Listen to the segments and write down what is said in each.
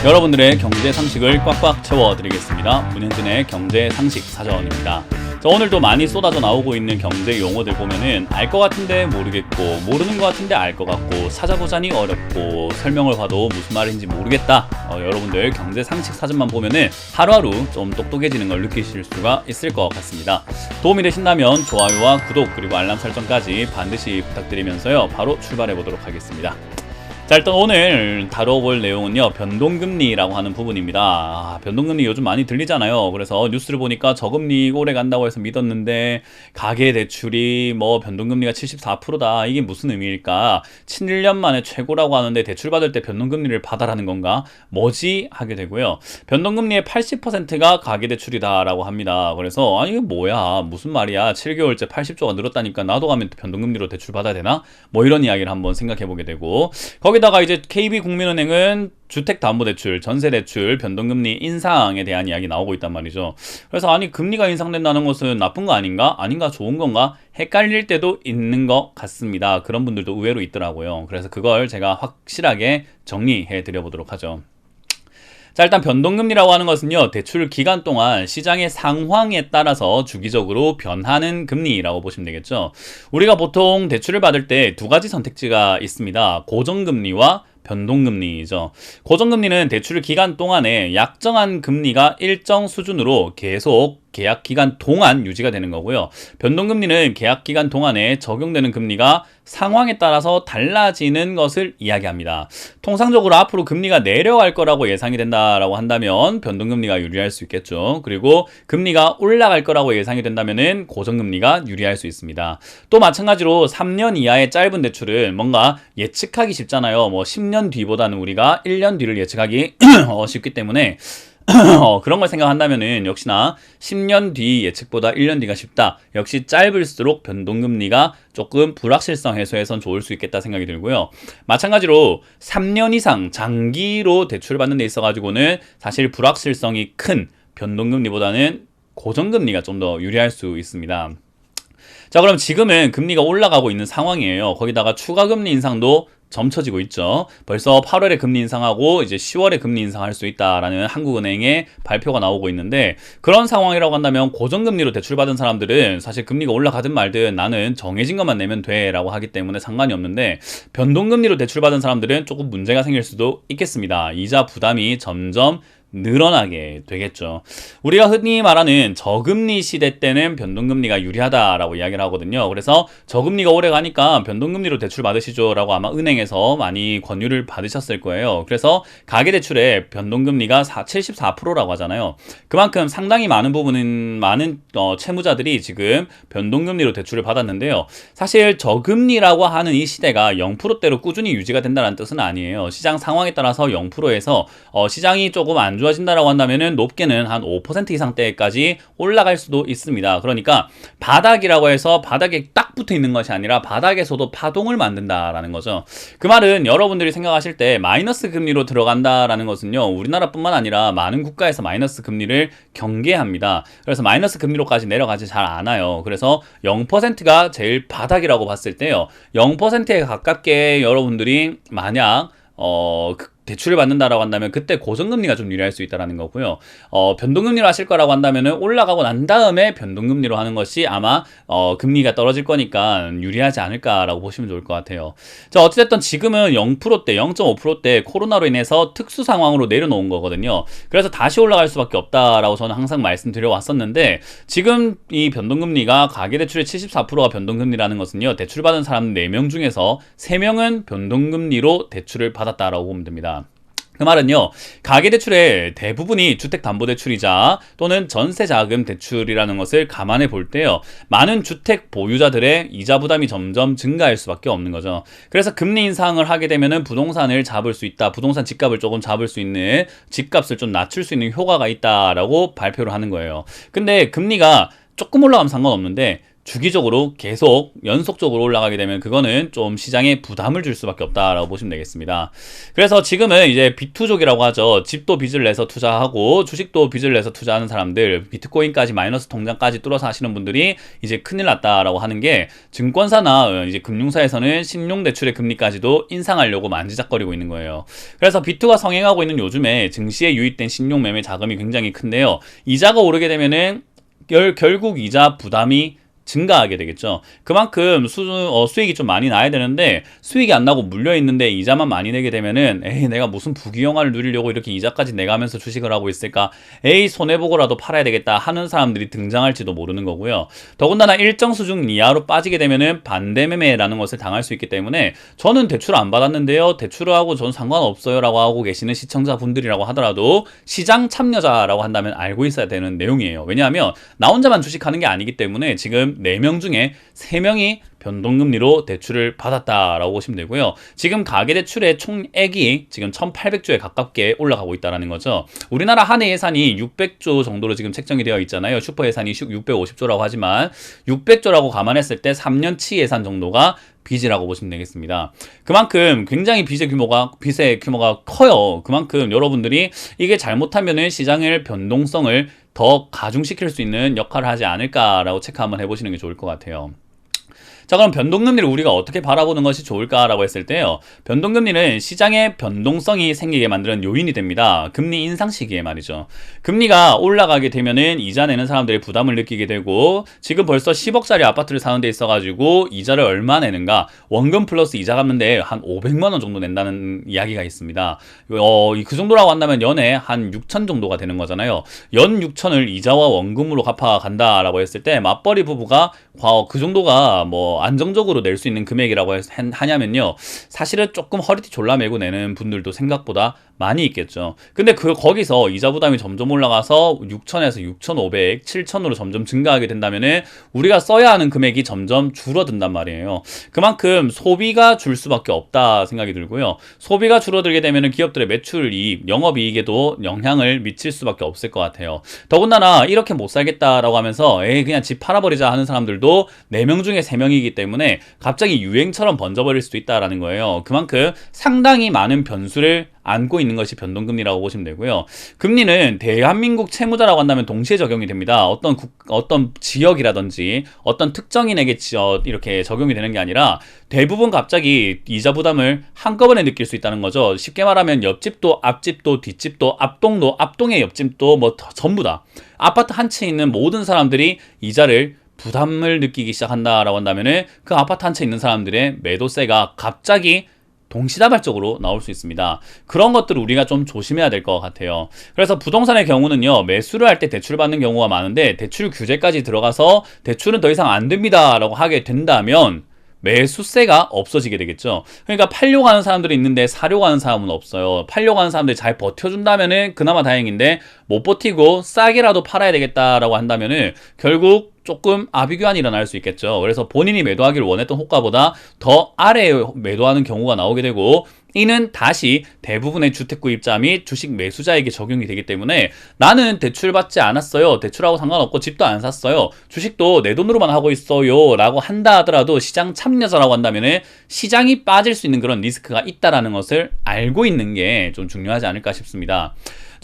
여러분들의 경제 상식을 꽉꽉 채워드리겠습니다. 문현진의 경제 상식 사전입니다. 자, 오늘도 많이 쏟아져 나오고 있는 경제 용어들 보면은 알 것 같은데 모르겠고, 모르는 것 같은데 알 것 같고, 찾아보자니 어렵고, 설명을 봐도 무슨 말인지 모르겠다. 여러분들 경제 상식 사전만 보면은 하루하루 좀 똑똑해지는 걸 느끼실 수가 있을 것 같습니다. 도움이 되신다면 좋아요와 구독 그리고 알람 설정까지 반드시 부탁드리면서요, 바로 출발해 보도록 하겠습니다. 자, 일단 오늘 다뤄볼 내용은요, 변동금리라고 하는 부분입니다. 변동금리 요즘 많이 들리잖아요. 그래서 뉴스를 보니까 저금리 오래 간다고 해서 믿었는데 가계대출이 뭐 변동금리가 74%다. 이게 무슨 의미일까? 7년 만에 최고라고 하는데 대출 받을 때 변동금리를 받아라는 건가? 뭐지? 하게 되고요. 변동금리의 80%가 가계대출이다라고 합니다. 그래서 아니 이게 뭐야? 무슨 말이야? 7개월째 80조가 늘었다니까 나도 가면 변동금리로 대출 받아야 되나? 뭐 이런 이야기를 한번 생각해 보게 되고, 거기다가 이제 KB국민은행은 주택담보대출, 전세대출, 변동금리 인상에 대한 이야기 나오고 있단 말이죠. 그래서 아니 금리가 인상된다는 것은 나쁜 거 아닌가? 아닌가? 좋은 건가? 헷갈릴 때도 있는 것 같습니다. 그런 분들도 의외로 있더라고요. 그래서 그걸 제가 확실하게 정리해 드려 보도록 하죠. 자, 일단 변동금리라고 하는 것은요, 대출 기간 동안 시장의 상황에 따라서 주기적으로 변하는 금리라고 보시면 되겠죠. 우리가 보통 대출을 받을 때 두 가지 선택지가 있습니다. 고정금리와 변동금리죠. 고정금리는 대출 기간 동안에 약정한 금리가 일정 수준으로 계속 계약 기간 동안 유지가 되는 거고요. 변동금리는 계약 기간 동안에 적용되는 금리가 상황에 따라서 달라지는 것을 이야기합니다. 통상적으로 앞으로 금리가 내려갈 거라고 예상이 된다라고 한다면 변동금리가 유리할 수 있겠죠. 그리고 금리가 올라갈 거라고 예상이 된다면은 고정금리가 유리할 수 있습니다. 또 마찬가지로 3년 이하의 짧은 대출은 뭔가 예측하기 쉽잖아요. 뭐 10년 뒤보다는 우리가 1년 뒤를 예측하기 쉽기 때문에 그런 걸 생각한다면은 역시나 10년 뒤 예측보다 1년 뒤가 쉽다. 역시 짧을수록 변동금리가 조금 불확실성 해소에선 좋을 수 있겠다 생각이 들고요. 마찬가지로 3년 이상 장기로 대출을 받는 데 있어가지고는 사실 불확실성이 큰 변동금리보다는 고정금리가 좀 더 유리할 수 있습니다. 자, 그럼 지금은 금리가 올라가고 있는 상황이에요. 거기다가 추가 금리 인상도 점쳐지고 있죠. 벌써 8월에 금리 인상하고 이제 10월에 금리 인상할 수 있다라는 한국은행의 발표가 나오고 있는데, 그런 상황이라고 한다면 고정금리로 대출받은 사람들은 사실 금리가 올라가든 말든 나는 정해진 것만 내면 돼 라고 하기 때문에 상관이 없는데, 변동금리로 대출받은 사람들은 조금 문제가 생길 수도 있겠습니다. 이자 부담이 점점 늘어나게 되겠죠. 우리가 흔히 말하는 저금리 시대 때는 변동금리가 유리하다라고 이야기를 하거든요. 그래서 저금리가 오래 가니까 변동금리로 대출 받으시죠 라고 아마 은행에서 많이 권유를 받으셨을 거예요. 그래서 가계대출의 변동금리가 74%라고 하잖아요. 그만큼 상당히 많은 채무자들이 지금 변동금리로 대출을 받았는데요. 사실 저금리라고 하는 이 시대가 0%대로 꾸준히 유지가 된다는 뜻은 아니에요. 시장 상황에 따라서 0%에서 시장이 조금 안 좋아진다라고 한다면은 높게는 한 5% 이상대까지 올라갈 수도 있습니다. 그러니까 바닥이라고 해서 바닥에 딱 붙어 있는 것이 아니라 바닥에서도 파동을 만든다라는 거죠. 그 말은 여러분들이 생각하실 때 마이너스 금리로 들어간다라는 것은요, 우리나라뿐만 아니라 많은 국가에서 마이너스 금리를 경계합니다. 그래서 마이너스 금리로까지 내려가지 잘 않아요. 그래서 0%가 제일 바닥이라고 봤을 때요, 0%에 가깝게 여러분들이 만약 대출을 받는다라고 한다면 그때 고정금리가 좀 유리할 수 있다는 거고요. 변동금리로 하실 거라고 한다면은 올라가고 난 다음에 변동금리로 하는 것이 아마 금리가 떨어질 거니까 유리하지 않을까라고 보시면 좋을 것 같아요. 자, 어찌됐든 지금은 0%대, 0.5%대 코로나로 인해서 특수 상황으로 내려놓은 거거든요. 그래서 다시 올라갈 수밖에 없다라고 저는 항상 말씀드려 왔었는데, 지금 이 변동금리가 가계대출의 74%가 변동금리라는 것은요, 대출받은 사람 4명 중에서 3명은 변동금리로 대출을 받았다라고 보면 됩니다. 그 말은요, 가계대출의 대부분이 주택담보대출이자 또는 전세자금 대출이라는 것을 감안해 볼 때요, 많은 주택 보유자들의 이자 부담이 점점 증가할 수밖에 없는 거죠. 그래서 금리 인상을 하게 되면은 부동산을 잡을 수 있다, 부동산 집값을 조금 잡을 수 있는, 집값을 좀 낮출 수 있는 효과가 있다라고 발표를 하는 거예요. 근데 금리가 조금 올라가면 상관없는데 주기적으로 계속 연속적으로 올라가게 되면 그거는 좀 시장에 부담을 줄 수밖에 없다라고 보시면 되겠습니다. 그래서 지금은 이제 비투족이라고 하죠. 집도 빚을 내서 투자하고 주식도 빚을 내서 투자하는 사람들, 비트코인까지 마이너스 통장까지 뚫어서 하시는 분들이 이제 큰일 났다라고 하는 게, 증권사나 이제 금융사에서는 신용대출의 금리까지도 인상하려고 만지작거리고 있는 거예요. 그래서 비투가 성행하고 있는 요즘에 증시에 유입된 신용매매 자금이 굉장히 큰데요. 이자가 오르게 되면은 결국 이자 부담이 증가하게 되겠죠. 그만큼 수익이 좀 많이 나야 되는데 수익이 안 나고 물려 있는데 이자만 많이 내게 되면은, 에이 내가 무슨 부귀영화를 누리려고 이렇게 이자까지 내가면서 주식을 하고 있을까, 에이 손해보고라도 팔아야 되겠다 하는 사람들이 등장할지도 모르는 거고요. 더군다나 일정 수준 이하로 빠지게 되면은 반대매매라는 것을 당할 수 있기 때문에, 저는 대출 안 받았는데요, 대출을 하고 전 상관없어요 라고 하고 계시는 시청자분들이라고 하더라도 시장 참여자라고 한다면 알고 있어야 되는 내용이에요. 왜냐하면 나 혼자만 주식하는 게 아니기 때문에 지금 4명 중에 3명이 변동금리로 대출을 받았다라고 보시면 되고요. 지금 가계대출의 총액이 지금 1800조에 가깝게 올라가고 있다는 거죠. 우리나라 한 해 예산이 600조 정도로 지금 책정이 되어 있잖아요. 슈퍼 예산이 650조라고 하지만 600조라고 감안했을 때 3년치 예산 정도가 빚이라고 보시면 되겠습니다. 그만큼 굉장히 빚의 규모가 커요. 그만큼 여러분들이 이게 잘못하면은 시장의 변동성을 더 가중시킬 수 있는 역할을 하지 않을까라고 체크 한번 해보시는 게 좋을 것 같아요. 자, 그럼 변동금리를 우리가 어떻게 바라보는 것이 좋을까라고 했을 때요, 변동금리는 시장의 변동성이 생기게 만드는 요인이 됩니다. 금리 인상 시기에 말이죠. 금리가 올라가게 되면은 이자 내는 사람들의 부담을 느끼게 되고, 지금 벌써 10억짜리 아파트를 사는 데 있어가지고 이자를 얼마 내는가, 원금 플러스 이자 갚는데 한 500만 원 정도 낸다는 이야기가 있습니다. 그 정도라고 한다면 연에 한 6천 정도가 되는 거잖아요. 연 6천을 이자와 원금으로 갚아간다라고 했을 때 맞벌이 부부가 그 정도가 뭐 안정적으로 낼 수 있는 금액이라고 하냐면요, 사실은 조금 허리띠 졸라매고 내는 분들도 생각보다 많이 있겠죠. 근데 거기서 이자 부담이 점점 올라가서 6천에서 6,500, 7천으로 점점 증가하게 된다면은 우리가 써야 하는 금액이 점점 줄어든단 말이에요. 그만큼 소비가 줄 수밖에 없다 생각이 들고요. 소비가 줄어들게 되면은 기업들의 매출 이익, 영업이익에도 영향을 미칠 수밖에 없을 것 같아요. 더군다나 이렇게 못 살겠다라고 하면서 에이 그냥 집 팔아버리자 하는 사람들도 4명 중에 3명이기 때문에 갑자기 유행처럼 번져버릴 수도 있다라는 거예요. 그만큼 상당히 많은 변수를 안고 있는 것이 변동금리라고 보시면 되고요. 금리는 대한민국 채무자라고 한다면 동시에 적용이 됩니다. 어떤 지역이라든지 어떤 특정인에게 이렇게 적용이 되는 게 아니라 대부분 갑자기 이자 부담을 한꺼번에 느낄 수 있다는 거죠. 쉽게 말하면 옆집도 앞집도 뒷집도 앞동도 앞동의 옆집도 뭐 전부 다 아파트 한 채에 있는 모든 사람들이 이자를 부담을 느끼기 시작한다라고 한다면은 그 아파트 한 채 있는 사람들의 매도세가 갑자기 동시다발적으로 나올 수 있습니다. 그런 것들을 우리가 좀 조심해야 될 것 같아요. 그래서 부동산의 경우는요, 매수를 할 때 대출을 받는 경우가 많은데 대출 규제까지 들어가서 대출은 더 이상 안 됩니다 라고 하게 된다면 매수세가 없어지게 되겠죠. 그러니까 팔려고 하는 사람들이 있는데 사려고 하는 사람은 없어요. 팔려고 하는 사람들이 잘 버텨준다면은 그나마 다행인데, 못 버티고 싸게라도 팔아야 되겠다라고 한다면은 결국 조금 아비규환이 일어날 수 있겠죠. 그래서 본인이 매도하기를 원했던 호가보다 더 아래에 매도하는 경우가 나오게 되고, 이는 다시 대부분의 주택구입자 및 주식 매수자에게 적용이 되기 때문에 나는 대출받지 않았어요, 대출하고 상관없고 집도 안 샀어요, 주식도 내 돈으로만 하고 있어요 라고 한다 하더라도 시장 참여자라고 한다면 시장이 빠질 수 있는 그런 리스크가 있다는 것을 알고 있는 게 좀 중요하지 않을까 싶습니다.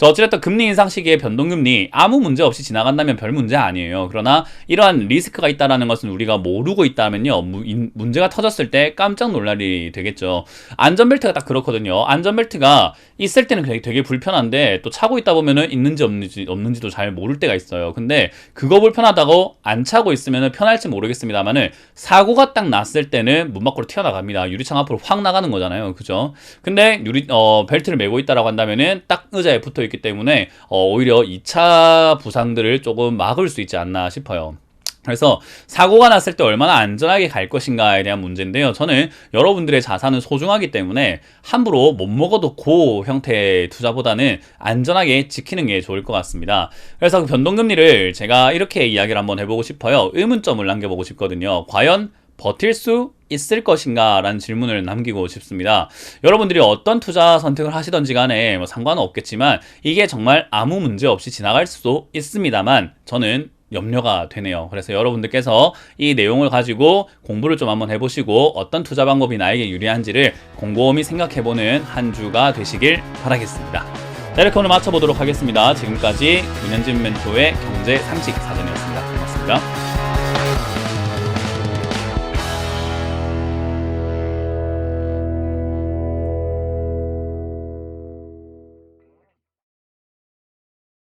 어찌됐든 금리 인상 시기에 변동금리 아무 문제 없이 지나간다면 별 문제 아니에요. 그러나 이러한 리스크가 있다는 것은 우리가 모르고 있다면요, 문제가 터졌을 때 깜짝 놀랄 일이 되겠죠. 안전벨트가 딱 그렇거든요. 안전벨트가 있을 때는 되게 불편한데 또 차고 있다 보면은 있는지 없는지도 잘 모를 때가 있어요. 근데 그거 불편하다고 안 차고 있으면 편할지 모르겠습니다만은 사고가 딱 났을 때는 문 밖으로 튀어나갑니다. 유리창 앞으로 확 나가는 거잖아요. 그죠? 근데 벨트를 메고 있다라고 한다면은 딱 의자에 붙어 있기 때문에 오히려 2차 부상들을 조금 막을 수 있지 않나 싶어요. 그래서 사고가 났을 때 얼마나 안전하게 갈 것인가에 대한 문제인데요, 저는 여러분들의 자산은 소중하기 때문에 함부로 못 먹어도 고 형태의 투자보다는 안전하게 지키는 게 좋을 것 같습니다. 그래서 그 변동금리를 제가 이렇게 이야기를 한번 해보고 싶어요. 의문점을 남겨보고 싶거든요. 과연 버틸 수 있을 것인가 라는 질문을 남기고 싶습니다. 여러분들이 어떤 투자 선택을 하시던지 간에 뭐 상관은 없겠지만 이게 정말 아무 문제 없이 지나갈 수도 있습니다만, 저는 염려가 되네요. 그래서 여러분들께서 이 내용을 가지고 공부를 좀 한번 해보시고 어떤 투자 방법이 나에게 유리한지를 곰곰이 생각해보는 한 주가 되시길 바라겠습니다. 자, 이렇게 오늘 마쳐보도록 하겠습니다. 지금까지 문현진 멘토의 경제 상식 사전이었습니다. 고맙습니다.